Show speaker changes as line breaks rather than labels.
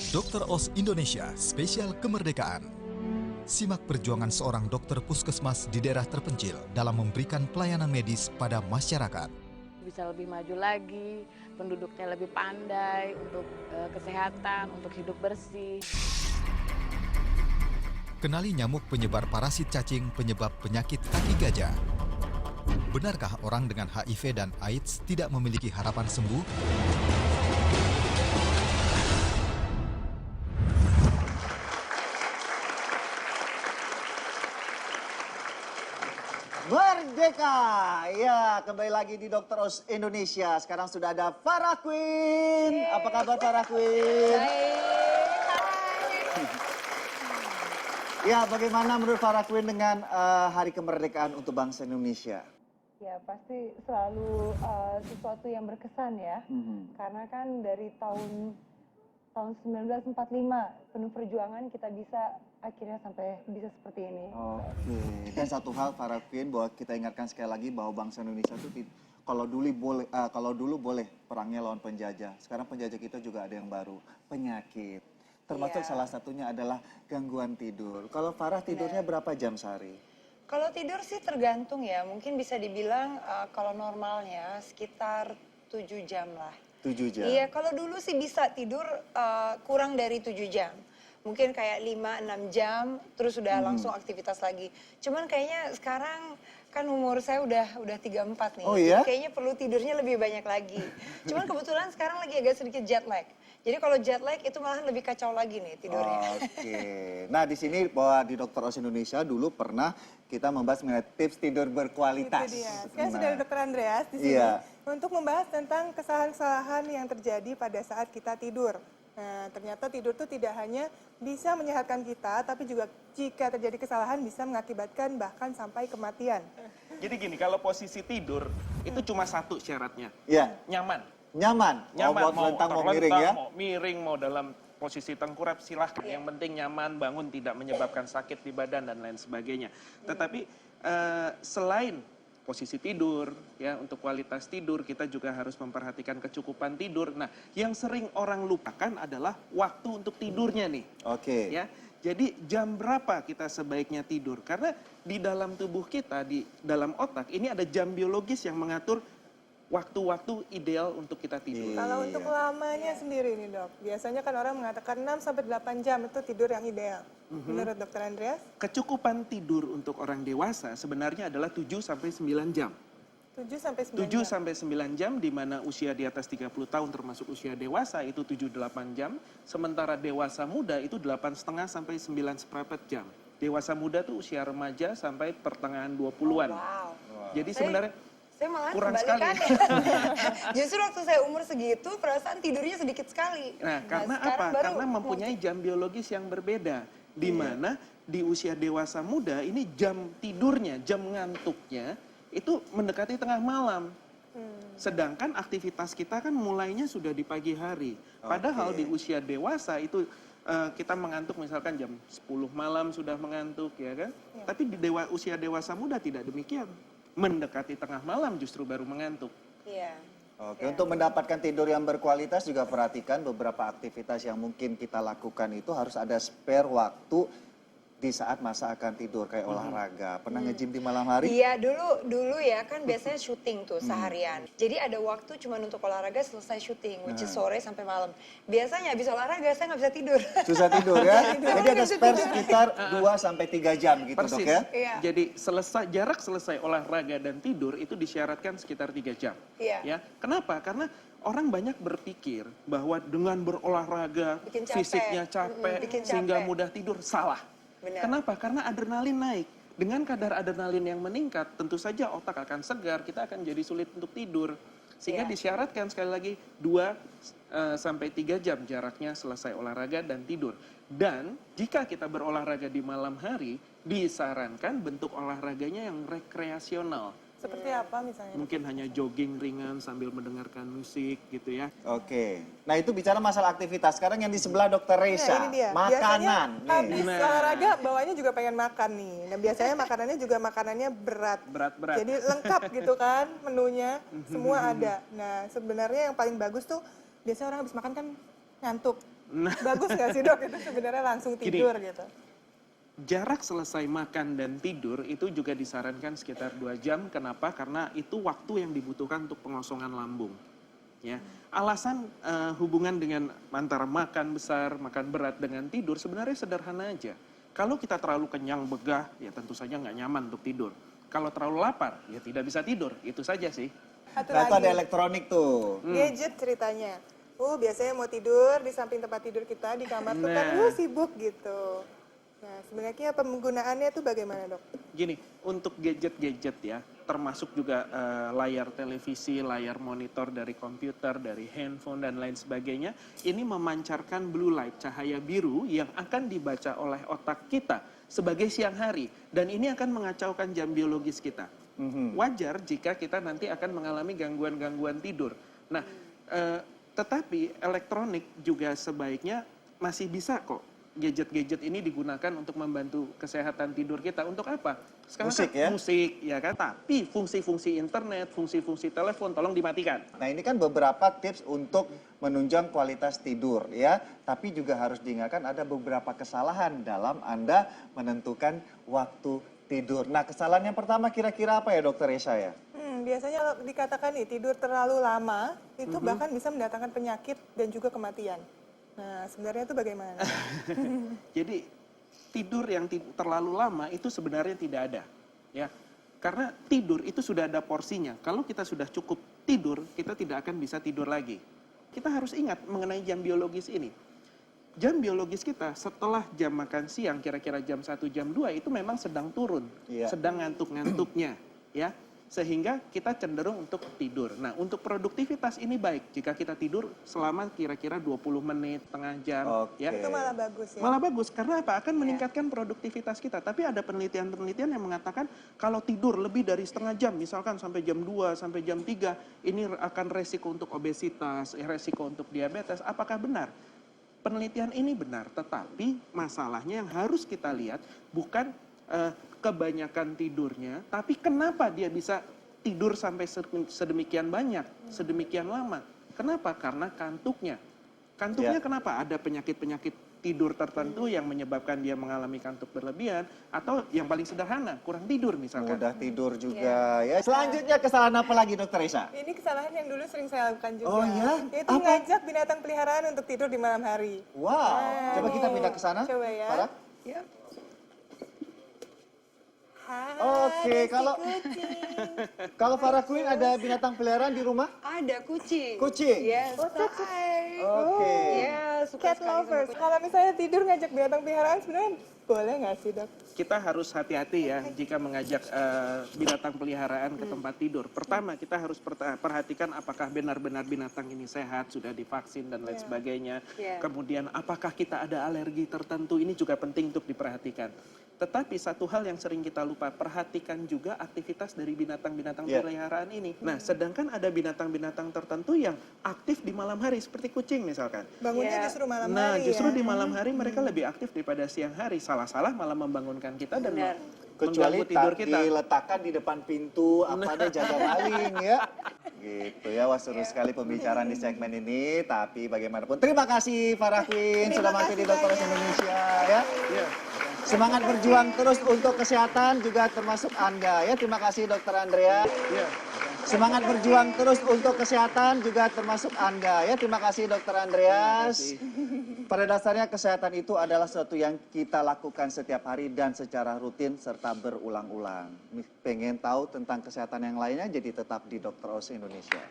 Dokter Os Indonesia Spesial Kemerdekaan. Simak perjuangan seorang dokter puskesmas di daerah terpencil dalam memberikan pelayanan medis pada masyarakat.
Bisa lebih maju lagi, penduduknya lebih pandai untuk kesehatan, untuk hidup bersih.
Kenali nyamuk penyebar parasit cacing penyebab penyakit kaki gajah. Benarkah orang dengan HIV dan AIDS tidak memiliki harapan sembuh?
Merdeka! Ya, kembali lagi di Dokter Os Indonesia. Sekarang sudah ada Farah Queen. Apa kabar Farah Queen? Ya, bagaimana menurut Farah Queen dengan Hari Kemerdekaan untuk bangsa Indonesia?
Ya, pasti selalu sesuatu yang berkesan ya. Karena kan dari tahun 1945 penuh perjuangan kita bisa akhirnya sampai bisa seperti ini.
Oke. Dan satu hal Farah Queen, bahwa kita ingatkan sekali lagi bahwa bangsa Indonesia itu kalau dulu boleh perangnya lawan penjajah. Sekarang penjajah kita juga ada yang baru, penyakit. Termasuk salah satunya adalah gangguan tidur. Kalau Farah tidurnya berapa jam sehari?
Kalau tidur sih tergantung ya, mungkin bisa dibilang kalau normalnya sekitar 7 jam lah.
7 jam?
Iya, kalau dulu sih bisa tidur kurang dari 7 jam. Mungkin kayak 5-6 jam, terus udah langsung aktivitas lagi. Cuman kayaknya sekarang kan umur saya udah 34 nih.
Oh iya?
Jadi kayaknya perlu tidurnya lebih banyak lagi. Cuman kebetulan sekarang lagi agak sedikit jet lag. Jadi kalau jet lag itu malah lebih kacau lagi nih tidurnya.
Oke. Nah di sini bahwa di Dokter Os Indonesia dulu pernah kita membahas mengenai tips tidur berkualitas.
Itu dia. Sekarang sudah ada Dokter Andreas di sini untuk membahas tentang kesalahan-kesalahan yang terjadi pada saat kita tidur. Nah, ternyata tidur itu tidak hanya bisa menyehatkan kita, tapi juga jika terjadi kesalahan bisa mengakibatkan bahkan sampai kematian.
Jadi gini, kalau posisi tidur itu cuma satu syaratnya,
Iya.
nyaman.
Nyaman?
Nyaman,
mau terlentang, mau miring ya?
mau miring, mau dalam posisi tengkurap, silahkan. Yang penting nyaman, bangun, tidak menyebabkan sakit di badan dan lain sebagainya. Tetapi selain posisi tidur, ya untuk kualitas tidur kita juga harus memperhatikan kecukupan tidur. Nah, yang sering orang lupakan adalah waktu untuk tidurnya nih.
Oke.
Ya, jadi jam berapa kita sebaiknya tidur? Karena di dalam tubuh kita, di dalam otak ini ada jam biologis yang mengatur waktu-waktu ideal untuk kita tidur.
Kalau untuk lamanya sendiri nih dok, biasanya kan orang mengatakan 6-8 jam itu tidur yang ideal. Menurut Dokter Andreas?
Kecukupan tidur untuk orang dewasa sebenarnya adalah 7-9 jam.
7-9
7-9 jam, di mana usia di atas 30 tahun termasuk usia dewasa itu 7-8 jam. Sementara dewasa muda itu 8,5-9,4 jam. Dewasa muda tuh usia remaja sampai pertengahan 20-an.
Wow.
Jadi sebenarnya
Saya malah
kurang sekali.
Justru waktu saya umur segitu, perasaan tidurnya sedikit sekali.
Nah, karena apa? Karena mempunyai jam biologis yang berbeda. Di mana di usia dewasa muda ini jam tidurnya, jam ngantuknya itu mendekati tengah malam. Sedangkan aktivitas kita kan mulainya sudah di pagi hari. Padahal di usia dewasa itu kita mengantuk misalkan jam 10 malam sudah mengantuk, ya kan? Tapi di usia dewasa muda tidak demikian. Mendekati tengah malam justru baru mengantuk.
Iya.
Oke, untuk mendapatkan tidur yang berkualitas juga perhatikan beberapa aktivitas yang mungkin kita lakukan itu harus ada spare waktu di saat masa akan tidur, kayak olahraga. Pernah nge-gym di malam hari?
Iya, dulu ya kan biasanya syuting tuh seharian. Jadi ada waktu cuma untuk olahraga selesai syuting, which is sore sampai malam. Biasanya habis olahraga saya nggak bisa tidur.
Susah tidur ya? Jadi ada spare sekitar 2-3 jam gitu
Persis.
dok ya?
Iya.
Jadi jarak selesai olahraga dan tidur itu disyaratkan sekitar 3 jam.
Iya.
Ya, kenapa? Karena orang banyak berpikir bahwa dengan berolahraga
Bikin capek.
fisiknya capek
Bikin
sehingga
capek.
mudah tidur. Salah.
Benar.
Kenapa? Karena adrenalin naik. Dengan kadar adrenalin yang meningkat, tentu saja otak akan segar, kita akan jadi sulit untuk tidur. Sehingga disyaratkan sekali lagi 2-3 jam jaraknya selesai olahraga dan tidur. Dan jika kita berolahraga di malam hari, disarankan bentuk olahraganya yang rekreasional.
Seperti apa misalnya?
Mungkin hanya jogging ringan sambil mendengarkan musik gitu ya.
Oke. Nah itu bicara masalah aktivitas. Sekarang yang di sebelah Dokter Reza.
Nah, ini dia.
Makanan.
Biasanya habis
Nah.
olahraga bawahnya juga pengen makan nih. Nah biasanya makanannya juga makanannya berat.
Berat-berat.
Jadi lengkap gitu kan menunya, semua ada. Nah sebenarnya yang paling bagus tuh biasanya orang habis makan kan ngantuk. Bagus nggak sih dok itu sebenarnya langsung tidur gitu?
Jarak selesai makan dan tidur itu juga disarankan sekitar 2 jam. Kenapa? Karena itu waktu yang dibutuhkan untuk pengosongan lambung. Ya, alasan hubungan dengan antara makan besar, makan berat dengan tidur sebenarnya sederhana aja. Kalau kita terlalu kenyang, begah, ya tentu saja nggak nyaman untuk tidur. Kalau terlalu lapar, ya tidak bisa tidur. Itu saja sih.
Satu
Nah, itu
lagi,
ada elektronik tuh.
gadget ceritanya. Biasanya mau tidur di samping tempat tidur kita di kamar tuh kan sibuk gitu. Nah, sebenarnya penggunaannya tuh bagaimana dok?
Gini, untuk gadget-gadget ya, termasuk juga layar televisi, layar monitor dari komputer, dari handphone dan lain sebagainya, ini memancarkan blue light, cahaya biru yang akan dibaca oleh otak kita sebagai siang hari. Dan ini akan mengacaukan jam biologis kita. Wajar jika kita nanti akan mengalami gangguan-gangguan tidur. Nah, tetapi elektronik juga sebaiknya masih bisa kok gadget-gadget ini digunakan untuk membantu kesehatan tidur kita. Untuk apa? Sekarang
Musik,
kan
ya?
musik, ya kan? Tapi fungsi-fungsi internet, fungsi-fungsi telepon tolong dimatikan.
Nah, ini kan beberapa tips untuk menunjang kualitas tidur ya. Tapi juga harus diingatkan ada beberapa kesalahan dalam Anda menentukan waktu tidur. Nah, kesalahan yang pertama kira-kira apa ya Dokter Esha ya?
Biasanya kalau dikatakan nih tidur terlalu lama itu bahkan bisa mendatangkan penyakit dan juga kematian. Nah, sebenarnya itu bagaimana?
Jadi tidur yang terlalu lama itu sebenarnya tidak ada, ya. Karena tidur itu sudah ada porsinya. Kalau kita sudah cukup tidur, kita tidak akan bisa tidur lagi. Kita harus ingat mengenai jam biologis ini. Jam biologis kita setelah jam makan siang, kira-kira jam 1, jam 2 itu memang sedang turun, sedang ngantuk-ngantuknya, ya. Sehingga kita cenderung untuk tidur. Nah, untuk produktivitas ini baik jika kita tidur selama kira-kira 20 menit, setengah jam. Ya.
Itu malah bagus ya?
Malah bagus, karena apa? Akan meningkatkan produktivitas kita. Tapi ada penelitian-penelitian yang mengatakan kalau tidur lebih dari setengah jam, misalkan sampai jam 2, sampai jam 3, ini akan resiko untuk obesitas, resiko untuk diabetes. Apakah benar? Penelitian ini benar, tetapi masalahnya yang harus kita lihat bukan kebanyakan tidurnya, tapi kenapa dia bisa tidur sampai sedemikian banyak, sedemikian lama. Kenapa? Karena kantuknya. Kantuknya kenapa? Ada penyakit-penyakit tidur tertentu yang menyebabkan dia mengalami kantuk berlebihan, atau yang paling sederhana, kurang tidur misalkan.
Mudah tidur juga ya. Selanjutnya kesalahan apa lagi Dokter Esha?
Ini kesalahan yang dulu sering saya lakukan juga.
Oh ya?
Yaitu ngajak binatang peliharaan untuk tidur di malam hari.
Wow, coba kita pindah ke sana.
Coba ya.
Farah?
Ya.
Oke, kalau Farah Queen ada binatang peliharaan di rumah?
Ada kucing.
Kucing?
Yes. Hai.
Oke.
Ya, suka
Cat
sekali sama
lovers.
kucing.
Kalau misalnya tidur ngajak binatang peliharaan sebenarnya boleh nggak sih dok?
Kita harus hati-hati ya jika mengajak binatang peliharaan ke tempat tidur. Pertama, kita harus perhatikan apakah benar-benar binatang ini sehat, sudah divaksin dan lain sebagainya. Kemudian apakah kita ada alergi tertentu, ini juga penting untuk diperhatikan. Tetapi satu hal yang sering kita lupa, perhatikan juga aktivitas dari binatang-binatang peliharaan ini. Nah, sedangkan ada binatang-binatang tertentu yang aktif di malam hari, seperti kucing misalkan.
Bangunnya justru malam hari.
Nah, justru di malam hari mereka lebih aktif daripada siang hari. Salah-salah malah membangunkan kita dan
Kecuali
mengganggu tidur
tak
kita.
diletakkan di depan pintu, apa ada jaga maling ya. Gitu ya, wah seru sekali pembicaraan di segmen ini. Tapi bagaimanapun, terima kasih Farah Queen sudah mampir di Dokter Indonesia ya. Semangat berjuang terus untuk kesehatan juga termasuk Anda ya. Terima kasih Dokter Andrea. Semangat berjuang terus untuk kesehatan juga termasuk Anda ya. Terima kasih Dokter Andreas. Pada dasarnya kesehatan itu adalah sesuatu yang kita lakukan setiap hari dan secara rutin serta berulang-ulang. Pengen tahu tentang kesehatan yang lainnya, jadi tetap di Dokter Oz Indonesia.